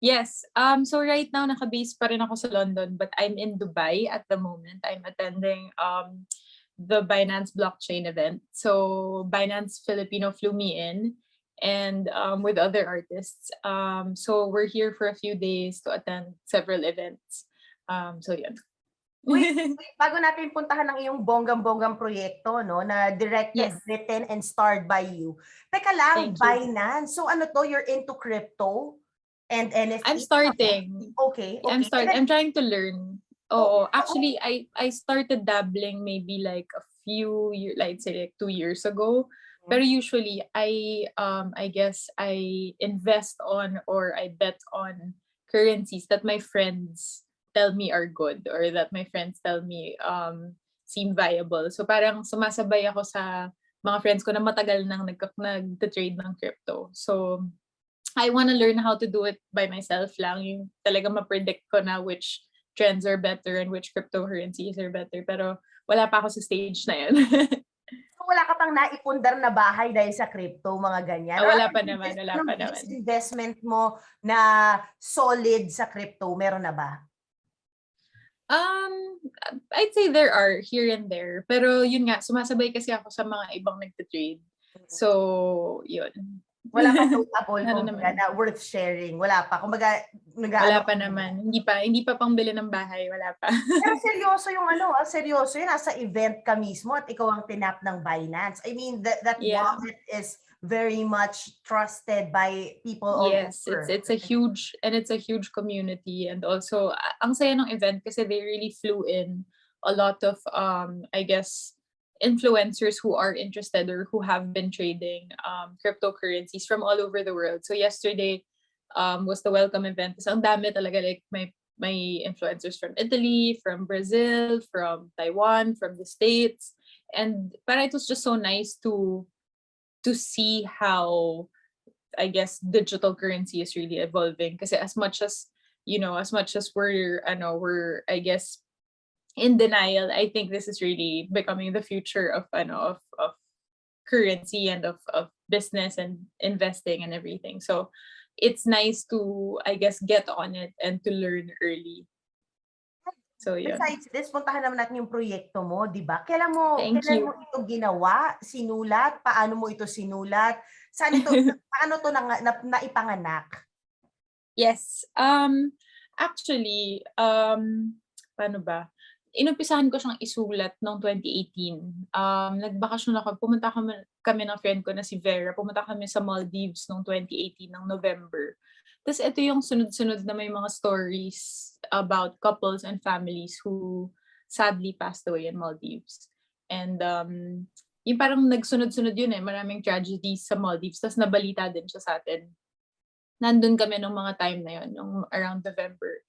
Yes. So right now, naka-base pa rin ako sa London, but I'm in Dubai at the moment. I'm attending the Binance blockchain event. So Binance Filipino flew me in and with other artists. So we're here for a few days to attend several events. So yeah. Wait, bago natin puntahan ang iyong bonggang-bonggang proyekto, no, na directed, Yes. written, and starred by you. Teka lang, Thank you. Binance. So ano to, you're into crypto and I'm NFT? starting. Okay, I'm okay. I'm trying to learn. Oh, Oh, actually, I started dabbling maybe like a few years, like say like 2 years ago. Pero usually, I guess I invest on or I bet on currencies that my friends tell me are good or that my friends tell me seem viable. So parang sumasabay ako sa mga friends ko na matagal nang nag-trade ng crypto. So I want to learn how to do it by myself lang. Yung talaga ma-predict ko na which trends are better and which cryptocurrencies are better. Pero wala pa ako sa stage na yun. so wala ka pang naipundar na bahay dahil sa crypto, mga ganyan? Or Wala ano pa yung naman, wala pa anong naman. investment mo na solid sa crypto? Meron na ba? Um, I'd say there are here and there. Pero yun nga, sumasabay kasi ako sa mga ibang nagte-trade. So, yun. Wala pa notable Ano kumbaga naman? na worth sharing. Wala pa. Kumbaga, Wala nag-aano pa naman. Hindi pa pambili ng bahay. Wala pa. pero seryoso yung ano, seryoso yun. Nasa event ka mismo at ikaw ang tinap ng Binance. I mean, that Yeah. wallet is very much trusted by people all Yes, over. it's a huge community, and also ang saya ng event kasi they really flew in a lot of I guess influencers who are interested or who have been trading cryptocurrencies from all over the world. So yesterday was the welcome event. So ang dami talaga, like my influencers from Italy, from Brazil, from Taiwan, from the States. And but it was just so nice to see how I guess digital currency is really evolving kasi as much as we're I guess in denial, I think this is really becoming the future of of currency and of business and investing and everything. So it's nice to I guess get on it and to learn early. So yeah. Besides this, puntahan naman natin yung proyekto mo, di ba? Kailan Thank mo you. ito ginawa? Sinulat? Paano mo ito sinulat? Saan ito, paano to naipanganak? Yes. Actually, paano ba? Inumpisahan ko siyang isulat noong 2018. Nagbakasyon ako. Kami ng friend ko na si Vera. Pumunta kami sa Maldives noong 2018 ng November. Tapos ito yung sunod-sunod na may mga stories about couples and families who sadly passed away in Maldives. And yung parang nagsunod-sunod yun eh. Maraming tragedies sa Maldives. Tapos nabalita din siya sa atin. Nandun kami nung mga time na yun, nung around November.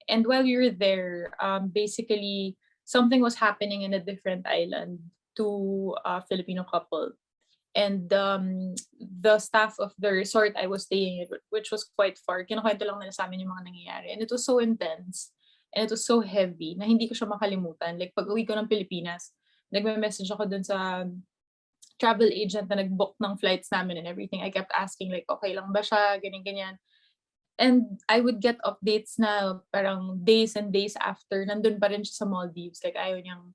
And while we were there, basically, something was happening in a different island to a Filipino couple. And the staff of the resort I was staying at, which was quite far, kinukwento lang nila sa amin yung mga nangyayari. And it was so intense. And it was so heavy na hindi ko siya makalimutan. Like, pag uwi ko ng Pilipinas, nagme-message ako dun sa travel agent na nag-book ng flights namin and everything. I kept asking like, okay lang ba siya, ganyan-ganyan. And I would get updates na parang days and days after, nandun pa rin siya sa Maldives. Like, ayaw niyang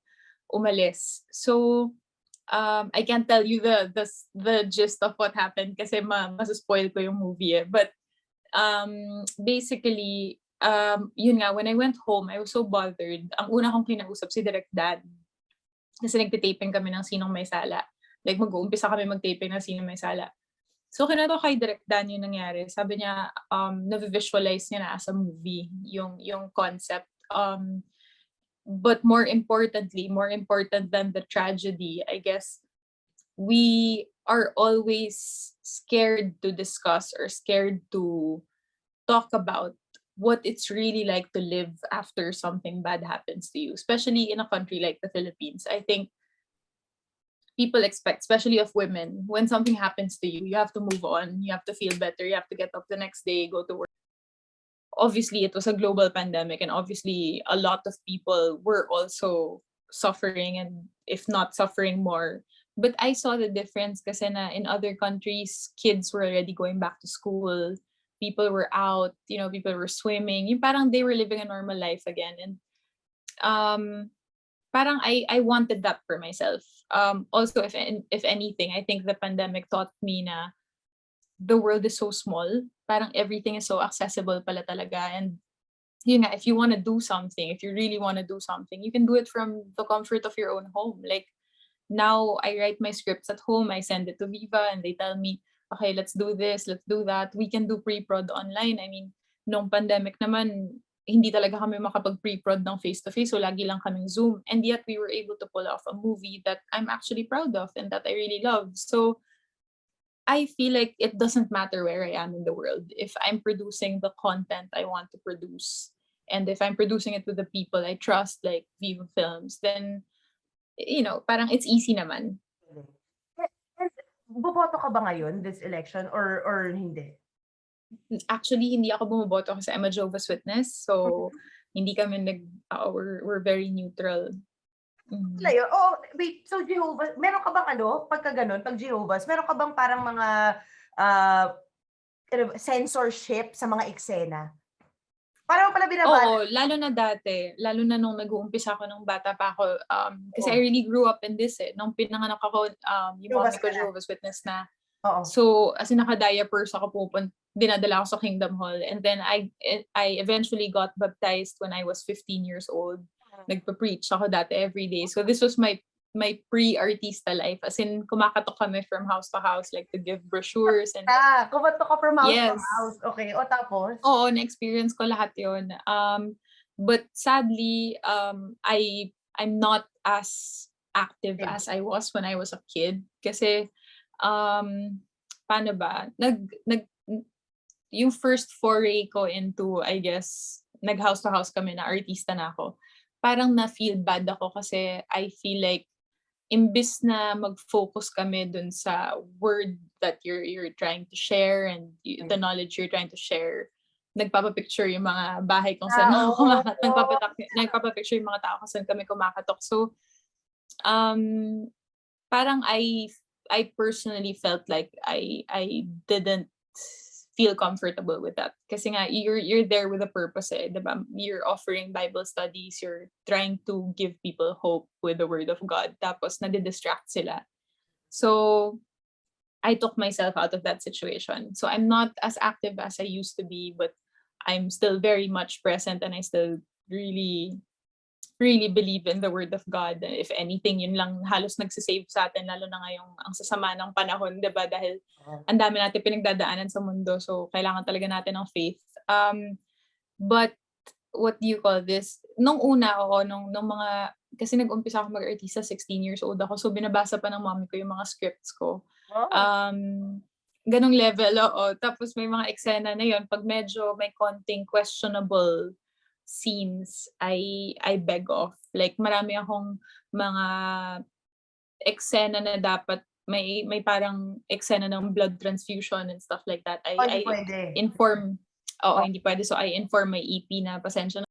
umalis. So, I can't tell you the gist of what happened kasi masaspoil ko yung movie eh. But basically, yun nga, when I went home, I was so bothered. Ang una kong kinausap si Direk Dan. Kasi nagtitaping kami ng Sinong May Sala. Like mag-uumpisa kami mag-taping ng Sinong May Sala. So kinato kay Direk Dan yung nangyari. Sabi niya, na-visualize niya na as a movie yung concept. But more important than the tragedy, I guess, we are always scared to discuss or scared to talk about what it's really like to live after something bad happens to you, especially in a country like the Philippines. I think people expect, especially of women, when something happens to you, you have to move on, you have to feel better, you have to get up the next day, go to work. Obviously, it was a global pandemic, and obviously, a lot of people were also suffering, and if not suffering more. But I saw the difference kasi na in other countries, kids were already going back to school. people were out, people were swimming. Yung parang they were living a normal life again. And parang I wanted that for myself. Also, if anything, I think the pandemic taught me na the world is so small. Parang everything is so accessible pala talaga. And yun nga, if you want to do something, if you really want to do something, you can do it from the comfort of your own home. Like now I write my scripts at home, I send it to Viva and they tell me, okay, let's do this, let's do that. We can do pre-prod online. I mean, nung pandemic naman, hindi talaga kami makapag pre-prod ng face-to-face, so lagi lang kaming Zoom. And yet we were able to pull off a movie that I'm actually proud of and that I really love. So I feel like it doesn't matter where I am in the world. If I'm producing the content I want to produce, and if I'm producing it with the people I trust, like Viva Films, then, parang it's easy naman. And boboto ka ba ngayon this election or hindi? Actually, hindi ako bumoboto kasi I'm a Jehovah's Witness. So, hindi kami we're very neutral. Oh, wait, so Jehovah, meron ka bang pagka ganun, pag Jehovah's, meron ka bang parang mga censorship sa mga eksena? Paano pala Oo, lalo na dati. Lalo na nung nag-uumpisa ako nung bata pa ako. Kasi I really grew up in this Nung pinanganak ako, yung mommy ko Jehovah's Witness na. Oo. So, as in naka-diapers ako dinadala ako sa Kingdom Hall. And then I eventually got baptized when I was 15 years old. Nagpa-preach ako dati every day. So this was my pre-artista life. As in, kumakatok kami from house to house, like to give brochures. And kumatok ka from house yes. to house. Okay, o tapos? Oo, na-experience ko lahat yun. But sadly, I'm not as active as I was when I was a kid. Kasi, paano ba? Yung first foray ko into, I guess, nag-house to house kami na artista na ako. Parang na-feel bad ako kasi I feel like imbis na mag-focus kami dun sa word that you're trying to share and the knowledge you're trying to share, nagpapapicture yung mga bahay kung saan nagpapapicture yung mga tao kung saan kami kumakatok. So, parang I personally felt like I didn't feel comfortable with that. Kasi nga, you're there with a purpose diba? You're offering Bible studies, you're trying to give people hope with the word of God, tapos nadidistract sila. So, I took myself out of that situation. So, I'm not as active as I used to be, but I'm still very much present and I still really believe in the word of God. If anything, yun lang halos nagsisave sa atin, lalo na ngayong ang sasama ng panahon, diba? Dahil ang dami natin pinagdadaanan sa mundo. So, kailangan talaga natin ng faith. But, what do you call this? Nung una, nung mga, kasi nag-umpisa ako mag-artista, 16 years old ako. So, binabasa pa ng mommy ko yung mga scripts ko. Ganong level, Tapos may mga eksena na yun, pag medyo may konting questionable scenes, I beg off. Like, marami akong mga eksena na dapat may parang eksena ng blood transfusion and stuff like that. I inform, hindi pwede. So, I inform my EP na pasensya na